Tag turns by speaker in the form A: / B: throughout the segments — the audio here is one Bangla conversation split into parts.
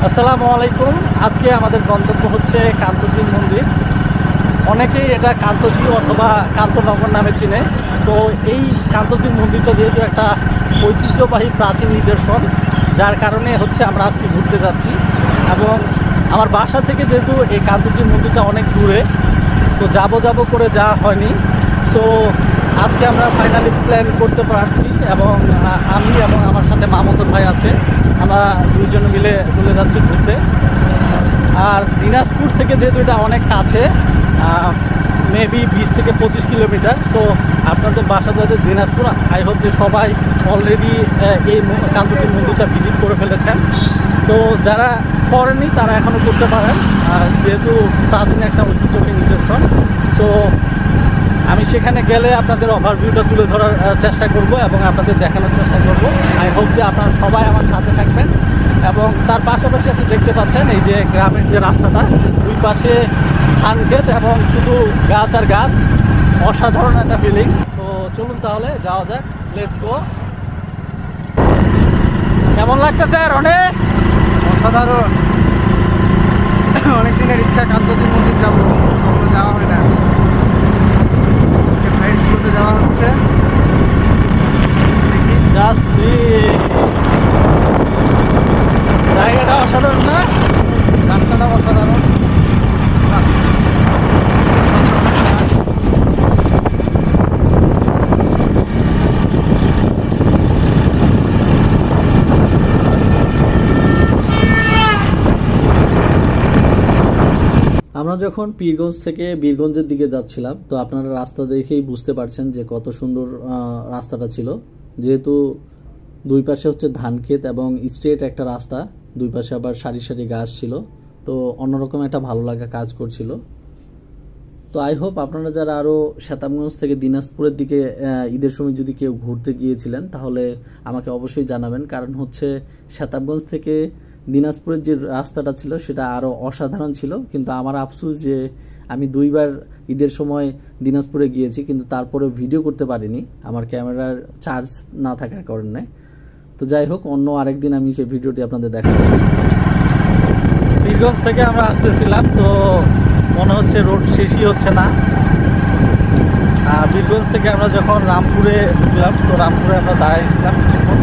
A: আসসালামু আলাইকুম। আজকে আমাদের গন্তব্য হচ্ছে কান্তজি মন্দির। অনেকেই এটা কান্তজি অথবা কান্তনগর নামে চিনে। তো এই কান্তজি মন্দিরটা যেহেতু একটা ঐতিহ্যবাহী প্রাচীন নিদর্শন, যার কারণে হচ্ছে আমরা আজকে ঘুরতে যাচ্ছি। এবং আমার বাসা থেকে যেহেতু এই কান্তজি মন্দিরটা অনেক দূরে, তো যাবো করে যাওয়া হয়নি। সো আজকে আমরা ফাইনালি প্ল্যান করতে পারছি এবং আমি এবং আমার সাথে মামুদুর ভাই আছে, আমরা দুইজনে মিলে চলে যাচ্ছি ঘুরতে। আর দিনাজপুর থেকে যেহেতু এটা অনেক কাছে, মেবি 20 থেকে 25 কিলোমিটার। সো আপনাদের বাসা যাদের দিনাজপুর, আই হোপ যে সবাই অলরেডি এই কান্তজি মন্দিরটা ভিজিট করে ফেলেছেন। তো যারা করেননি তারা এখনও করতে পারেন, যেহেতু প্রাচীন একটা ঐতিহ্যবাহী নিদর্শন। সো আমি সেখানে গেলে আপনাদের ওভারভিউটা তুলে ধরার চেষ্টা করব এবং আপনাদের দেখানোর চেষ্টা করব। আই হোপ যে আপনারা সবাই আমার সাথে থাকবেন। এবং তার পাশাপাশি আপনি দেখতে পাচ্ছেন এই যে গ্রামের যে রাস্তাটা, দুই পাশে ধান ক্ষেত এবং শুধু গাছ আর গাছ, অসাধারণ একটা ফিলিংস। তো চলুন তাহলে যাওয়া যাক, লেটস গো। কেমন লাগতেছে রনে?
B: অসাধারণ। অনেক দিনের ইচ্ছা কান্তজি মন্দির যাবো, কখনো যাওয়া হয় না। ভাইয়ের যাওয়া হচ্ছে।
A: জায়গাটা অসাধারণ না?
B: রাস্তাটা অসাধারণ।
A: আমরা যখন পীরগঞ্জ থেকে বীরগঞ্জের দিকে যাচ্ছিলাম, তো আপনারা রাস্তা দেখেই বুঝতে পারছেন যে কত সুন্দর রাস্তাটা ছিল। যেহেতু দুই পাশে হচ্ছে ধান ক্ষেত এবং স্ট্রেট একটা রাস্তা, দুই পাশে আবার সারি সারি গাছ ছিল, তো অন্যরকম একটা ভালো লাগা কাজ করছিল। তো আই হোপ আপনারা যারা আরও শ্বেতাবগঞ্জ থেকে দিনাজপুরের দিকে ঈদের সময় যদি কেউ ঘুরতে গিয়েছিলেন, তাহলে আমাকে অবশ্যই জানাবেন। কারণ হচ্ছে শ্বেতাবগঞ্জ থেকে দিনাজপুরের যে রাস্তাটা ছিল সেটা আরও অসাধারণ ছিল। কিন্তু আমার আফসোস যে আমি দুইবার ঈদের সময় দিনাজপুরে গিয়েছি, কিন্তু তারপরে ভিডিও করতে পারিনি আমার ক্যামেরার চার্জ না থাকার কারণে। তো যাই হোক, অন্য আরেকদিন আমি সেই ভিডিওটি আপনাদের দেখাবো। বীরগঞ্জ থেকে আমরা আসতেছিলাম, তো মনে হচ্ছে রোড শেষই হচ্ছে না। বীরগঞ্জ থেকে আমরা যখন রামপুরে ঢুকলাম, তো রামপুরে আমরা দাঁড়াইছিলাম কিছুক্ষণ,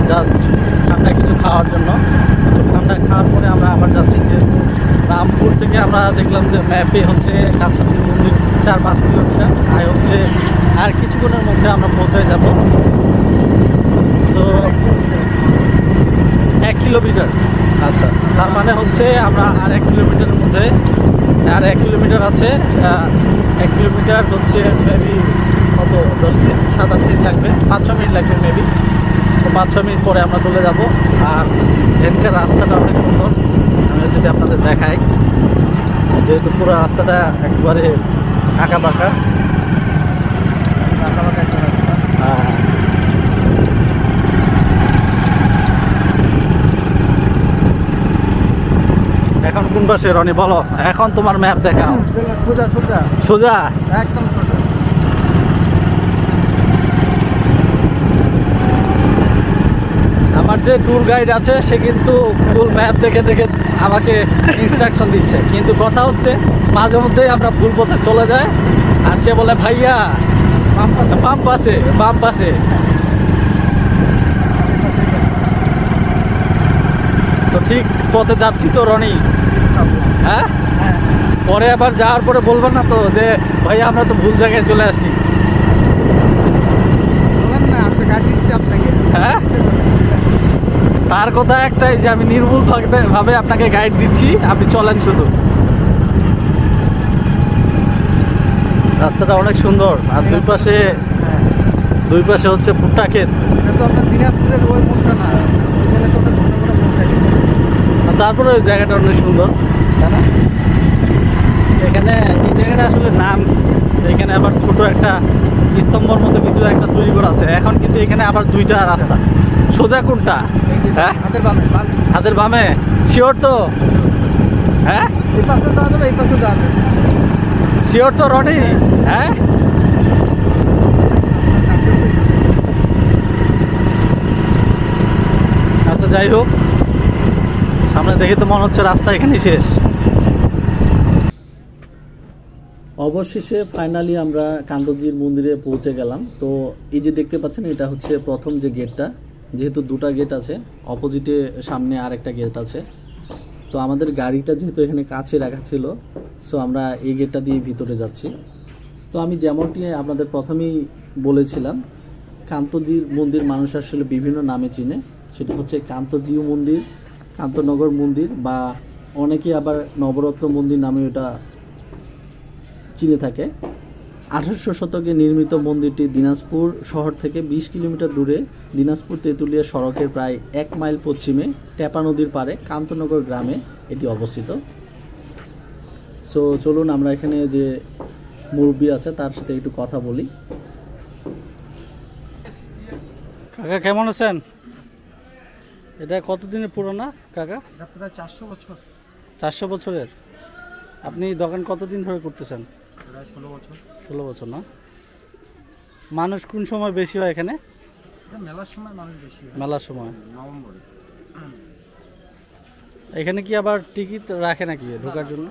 A: জাস্ট ঠান্ডা কিছু খাওয়ার জন্য। ঠান্ডা খাওয়ার পরে আমরা আবার যাচ্ছি যে রামপুর থেকে আমরা দেখলাম যে ম্যাপে হচ্ছে কান্তজি মন্দির 4-5 কিলোমিটার, আর হচ্ছে আর কিছুক্ষণের মধ্যে আমরা পৌঁছে যাব। So 1 kilometre. আচ্ছা, তার মানে হচ্ছে আমরা আর 1 কিলোমিটারের মধ্যে, আর 1 কিলোমিটার আছে। 1 কিলোমিটার হচ্ছে মেবি কত 10 মিনিট 7-8 মিনিট লাগবে, 5-6 মিনিট লাগবে মেবি। তো 5-6 মিনিট পরে আমরা চলে যাব। আর এখানকার রাস্তাটা অনেক সুন্দর, আমি যদি আপনাদের দেখাই, যেহেতু পুরো রাস্তাটা একবারে আঁকা বাঁকা। এখন কোন পাশে রনি বলো? এখন তোমার ম্যাপ দেখাও।
B: সোজা সোজা
A: সোজা,
B: একদম সোজা।
A: আমার যে ট্যুর গাইড আছে সে কিন্তু গুগল ম্যাপ দেখে দেখে আমাকে ইনস্ট্রাকশন দিচ্ছে, কিন্তু কথা হচ্ছে মাঝে মধ্যেই আমরা ভুল পথে চলে যাই। আর সে বলে ভাইয়া বাম পাশে, বাম পাশে। তো ঠিক পথে যাচ্ছি তো রনি? হ্যাঁ, পরে আবার যাওয়ার পরে বলবেন না তো যে ভাইয়া আমরা তো ভুল জায়গায় চলে আসি?
B: বলেন না, আমি গাড়ি দিচ্ছি আপনাকে।
A: হ্যাঁ, তার কথা একটাই যে আমি নির্ভুল ভাবে আপনাকে গাইড দিচ্ছি, আপনি চলেন শুধু। রাস্তাটা অনেক সুন্দর, আর দুই পাশে হচ্ছে ভুট্টা ক্ষেত।
B: এটা তো আপনার দিনাজপুরের ওই মোড়টা না, এখানে তো আপনার ছোটো মোড় থাকে।
A: তারপরে ওই জায়গাটা অনেক সুন্দর, তাই না? এখানে এই জায়গাটা আসলে নাম কি? এখানে আবার ছোট একটা স্তম্ভর মতো কিছু একটা তৈরি করা আছে। এখন কিন্তু এখানে আবার দুইটা রাস্তা। সোজা কোনটা? হ্যাঁ,
B: হাতের বামে।
A: হাতের বামে, শিওর তো? হ্যাঁ,
B: এই পাশে যাওয়া যাবে, এই পাশে যাওয়া যাবে।
A: শিওর তো রনি? হ্যাঁ, আচ্ছা যাই হোক, সামনে দেখে তো মনে হচ্ছে রাস্তা এখানেই শেষ। অবশেষে ফাইনালি আমরা কান্তজির মন্দিরে পৌঁছে গেলাম। তো এই যে দেখতে পাচ্ছেন এটা হচ্ছে প্রথম যে গেটটা, যেহেতু দুটো গেট আছে, অপোজিটে সামনে আরেকটা গেট আছে। তো আমাদের গাড়িটা যেহেতু এখানে কাছে রাখা ছিল, সো আমরা এই গেটটা দিয়ে ভিতরে যাচ্ছি। তো আমি যেমনটি আপনাদের প্রথমেই বলেছিলাম, কান্তজির মন্দির মানুষ আসলে বিভিন্ন নামে চিনে। সেটা হচ্ছে কান্তজিউ মন্দির, কান্তনগর মন্দির, বা অনেকে আবার নবরত্ন মন্দির নামে এটা চিনে থাকে। 1800 শতকে নির্মিত মন্দিরটি দিনাজপুর শহর থেকে 20 কিলোমিটার দূরে দিনাজপুর তেঁতুলিয়া সড়কের প্রায় 1 মাইল পশ্চিমে টেপা নদীর পাড়ে কান্তনগর গ্রামে এটি অবস্থিত। সো চলুন আমরা এখানে যে মুরব্বি আছে তার সাথে একটু কথা বলি। কাকা কেমন আছেন? এটা কতদিনের পুরোনো কাকা?
B: প্রায় 400 বছর।
A: 400 বছরের? আপনি দোকান কতদিন ধরে করতেছেন?
B: প্রায় 16 বছর।
A: 16 বছর না? মানুষ কোন সময় বেশি হয় এখানে?
B: মেলার সময় মানুষ বেশি হয়।
A: মেলার সময়
B: নভেম্বরে।
A: এখানে কি আবার টিকিট রাখে নাকি ঢোকার জন্য?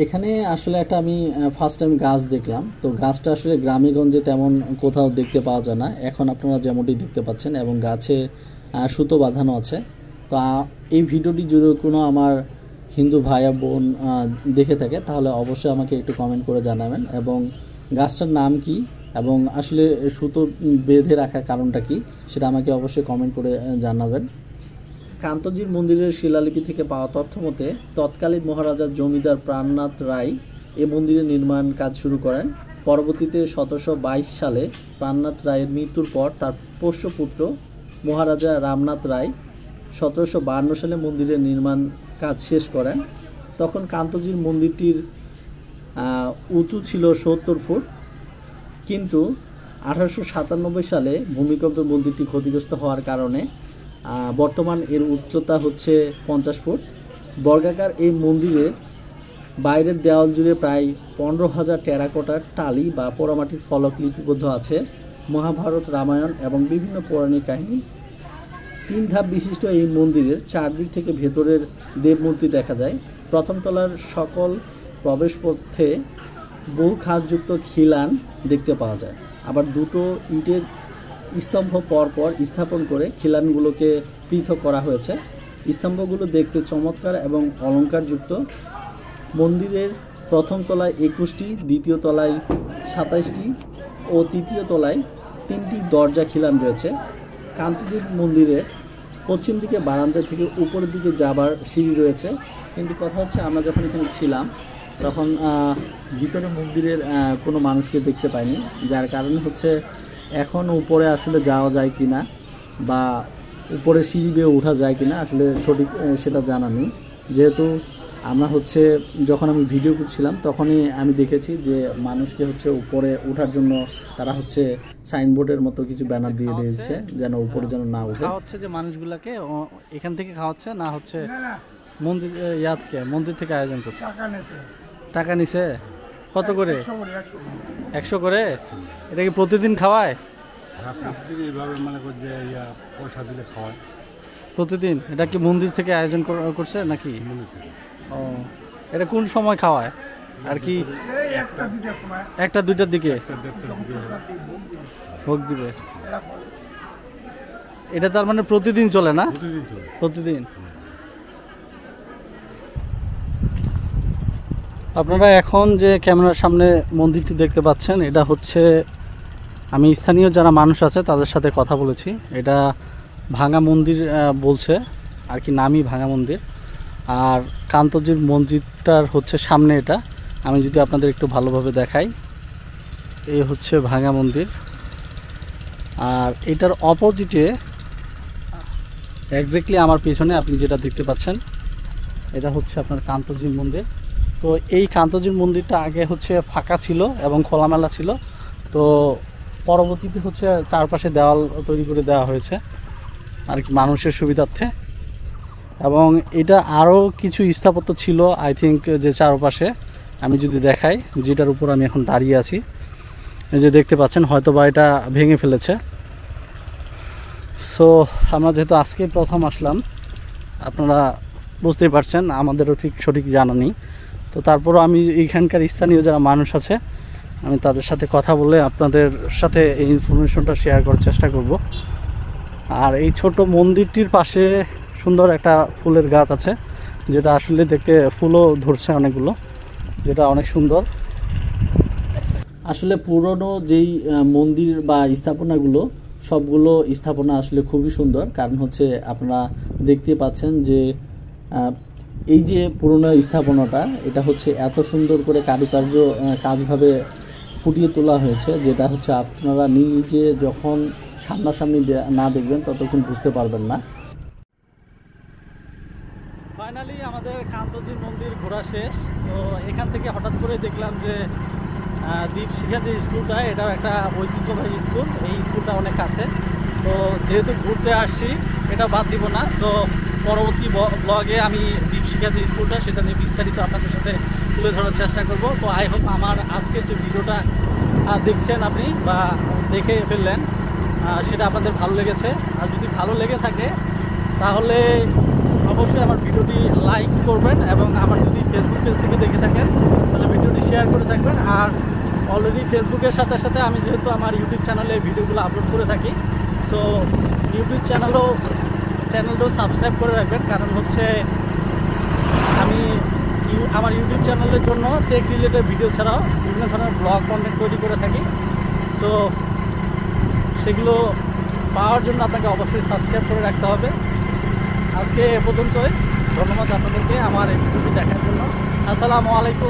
A: এখানে আসলে একটা আমি ফার্স্ট টাইম গাছ দেখলাম। তো গাছটা আসলে গ্রামে গঞ্জে তেমন কোথাও দেখতে পাওয়া যায় না। এখন আপনারা যেমনটি দেখতে পাচ্ছেন, এবং গাছে সুতো বাঁধানো আছে। তো এই ভিডিওটি যদি কোনো আমার হিন্দু ভাইয়া বোন দেখে থাকে তাহলে অবশ্যই আমাকে একটু কমেন্ট করে জানাবেন, এবং গাছটার নাম কি এবং আসলে সুতো বেঁধে রাখার কারণটা কি সেটা আমাকে অবশ্যই কমেন্ট করে জানাবেন। কান্তজির মন্দিরের শিলালিপি থেকে পাওয়া তথ্য মতে তৎকালীন মহারাজার জমিদার প্রাণনাথ রায় এ মন্দিরের নির্মাণ কাজ শুরু করেন। পরবর্তীতে 1722 সালে প্রাণনাথ রায়ের মৃত্যুর পর তার পোষ্যপুত্র মহারাজা রামনাথ রায় 1752 সালে মন্দিরের নির্মাণ কাজ শেষ করেন। তখন কান্তজির মন্দিরটির উঁচু ছিল 70 ফুট, কিন্তু 1897 সালে ভূমিকম্পে মন্দিরটি ক্ষতিগ্রস্ত হওয়ার কারণে বর্তমান এর উচ্চতা হচ্ছে 50 ফুট। বর্গাকার এই মন্দিরের বাইরের দেওয়াল জুড়ে প্রায় 15,000 টেরাকোটার টালি বা পোড়ামাটির ফলক লিপিবদ্ধ আছে মহাভারত, রামায়ণ এবং বিভিন্ন পৌরাণিক কাহিনী। 3 ধাপ বিশিষ্ট এই মন্দিরের চারদিক থেকে ভেতরের দেবমূর্তি দেখা যায়। প্রথম তলার সকল প্রবেশপথে বহু খাতযুক্ত খিলান দেখতে পাওয়া যায়। আবার দুটো ইটের স্তম্ভ পরপর স্থাপন করে খিলানগুলোকে পৃথক করা হয়েছে। স্তম্ভগুলো দেখতে চমৎকার এবং অলংকারযুক্ত। মন্দিরের প্রথম তলায় 21টি, দ্বিতীয় তলায় 27টি ও তৃতীয় তলায় 3টি দরজা খিলান রয়েছে। কান্তজির মন্দিরের পশ্চিম দিকে বারান্দা থেকে উপরের দিকে যাবার সিঁড়ি রয়েছে, কিন্তু কথা হচ্ছে আমরা যখন এখানে ছিলাম তখন ভিতরে মন্দিরের কোনো মানুষকে দেখতে পাইনি, যার কারণে হচ্ছে এখন উপরে আসলে যাওয়া যায় কিনা বা উপরে সিঁড়ি বেয়ে ওঠা যায় কিনা আসলে সঠিক সেটা জানা নেই। যেহেতু আমরা হচ্ছে যখন আমি ভিডিও করছিলাম তখনই আমি দেখেছি যে মানুষকে হচ্ছে উপরে ওঠার জন্য তারা হচ্ছে সাইনবোর্ডের মতো কিছু ব্যানার দিয়ে দিয়েছে যেন উপরে যেন না উঠে। হচ্ছে যে মানুষগুলোকে এখান থেকে খাওয়াচ্ছে না হচ্ছে মন্দির মন্দির থেকে আয়োজন করছে? টাকা নিছে? কত করে? 100 করে? এটা কি প্রতিদিন খাওয়ায়? প্রতিদিন? এটা কি মন্দির থেকে আয়োজন করছে নাকি? ও, এটা কোন সময় খাওয়ায় আর কি? 1টা-2টার দিকে ভোগ দিবে। এটা তার মানে প্রতিদিন চলে না? প্রতিদিন। আপনারা এখন যে ক্যামেরার সামনে মন্দিরটি দেখতে পাচ্ছেন, এটা হচ্ছে আমি স্থানীয় যারা মানুষ আছে তাদের সাথে কথা বলেছি। এটা ভাঙা মন্দির বলছে আর কি, নামই ভাঙা মন্দির। আর কান্তজির মন্দিরটার হচ্ছে সামনে এটা, আমি যদি আপনাদের একটু ভালোভাবে দেখাই, এই হচ্ছে ভাঙা মন্দির। আর এটার অপোজিটে এক্স্যাক্টলি আমার পিছনে আপনি যেটা দেখতে পাচ্ছেন এটা হচ্ছে আপনার কান্তজির মন্দির। তো এই কান্তজির মন্দিরটা আগে হচ্ছে ফাঁকা ছিল এবং খোলামেলা ছিল। তো পরবর্তীতে হচ্ছে চারপাশে দেওয়াল তৈরি করে দেওয়া হয়েছে আর কি মানুষের সুবিধার্থে। এবং এটা আরও কিছু স্থাপত্য ছিল আই থিঙ্ক, যে চারপাশে আমি যদি দেখাই, যেটার উপর আমি এখন দাঁড়িয়ে আছি, এই যে দেখতে পাচ্ছেন, হয়তো বা এটা ভেঙে ফেলেছে। সো আমরা যেহেতু আজকে প্রথম আসলাম, আপনারা বুঝতেই পারছেন, আমাদেরও ঠিক সঠিক জানা নেই। তো তারপরও আমি এইখানকার স্থানীয় যারা মানুষ আছে আমি তাদের সাথে কথা বলে আপনাদের সাথে এই ইনফরমেশনটা শেয়ার করার চেষ্টা করব। আর এই ছোট মন্দিরটির পাশে সুন্দর একটা ফুলের গাছ আছে, যেটা আসলে দেখতে ফুলও ধরছে অনেকগুলো, যেটা অনেক সুন্দর। আসলে পুরনো যেই মন্দির বা স্থাপনাগুলো, সবগুলো স্থাপনা আসলে খুবই সুন্দর। কারণ হচ্ছে আপনারা দেখতে পাচ্ছেন যে এই যে পুরনো স্থাপনাটা, এটা হচ্ছে এত সুন্দর করে কারুকার্য কাজভাবে ফুটিয়ে তোলা হয়েছে, যেটা হচ্ছে আপনারা নিজে যখন সামনাসামনি না দেখবেন ততক্ষণ বুঝতে পারবেন না। ফাইনালি আমাদের কান্তজির মন্দির ঘোরা শেষ। তো এখান থেকে হঠাৎ করে দেখলাম যে দীপশিখা যে স্কুলটা, এটাও একটা ঐতিহ্যবাহী স্কুল। এই স্কুলটা অনেক কাছে, তো যেহেতু ঘুরতে আসছি এটা বাদ দিব না। সো পরবর্তী ব্লগে আমি দীপশিখা যে স্কুলটা সেটা নিয়ে বিস্তারিত আপনাদের সাথে তুলে ধরার চেষ্টা করব। তো আই হোপ আমার আজকের যে ভিডিওটা দেখছেন আপনি বা দেখে ফেললেন, সেটা আপনাদের ভালো লেগেছে। আর যদি ভালো লেগে থাকে তাহলে অবশ্যই আমার ভিডিওটি লাইক করবেন, এবং আমার যদি ফেসবুক পেজ থেকে দেখে থাকেন তাহলে ভিডিওটি শেয়ার করে থাকবেন। আর অলরেডি ফেসবুকের সাথে সাথে আমি যেহেতু আমার ইউটিউব চ্যানেলে ভিডিওগুলো আপলোড করে থাকি, সো ইউটিউব চ্যানেলটাও সাবস্ক্রাইব করে রাখবেন। কারণ হচ্ছে আমি আমার ইউটিউব চ্যানেলের জন্য টেক রিলেটেড ভিডিও ছাড়াও বিভিন্ন ধরনের ব্লগ কন্টেন্ট তৈরি করে থাকি। সো সেগুলো পাওয়ার জন্য আপনাকে অবশ্যই সাবস্ক্রাইব করে রাখতে হবে। আজকে এ পর্যন্তই। ধন্যবাদ আপনাদেরকে আমার এই ভিডিওটি দেখার জন্য। আসসালামু আলাইকুম।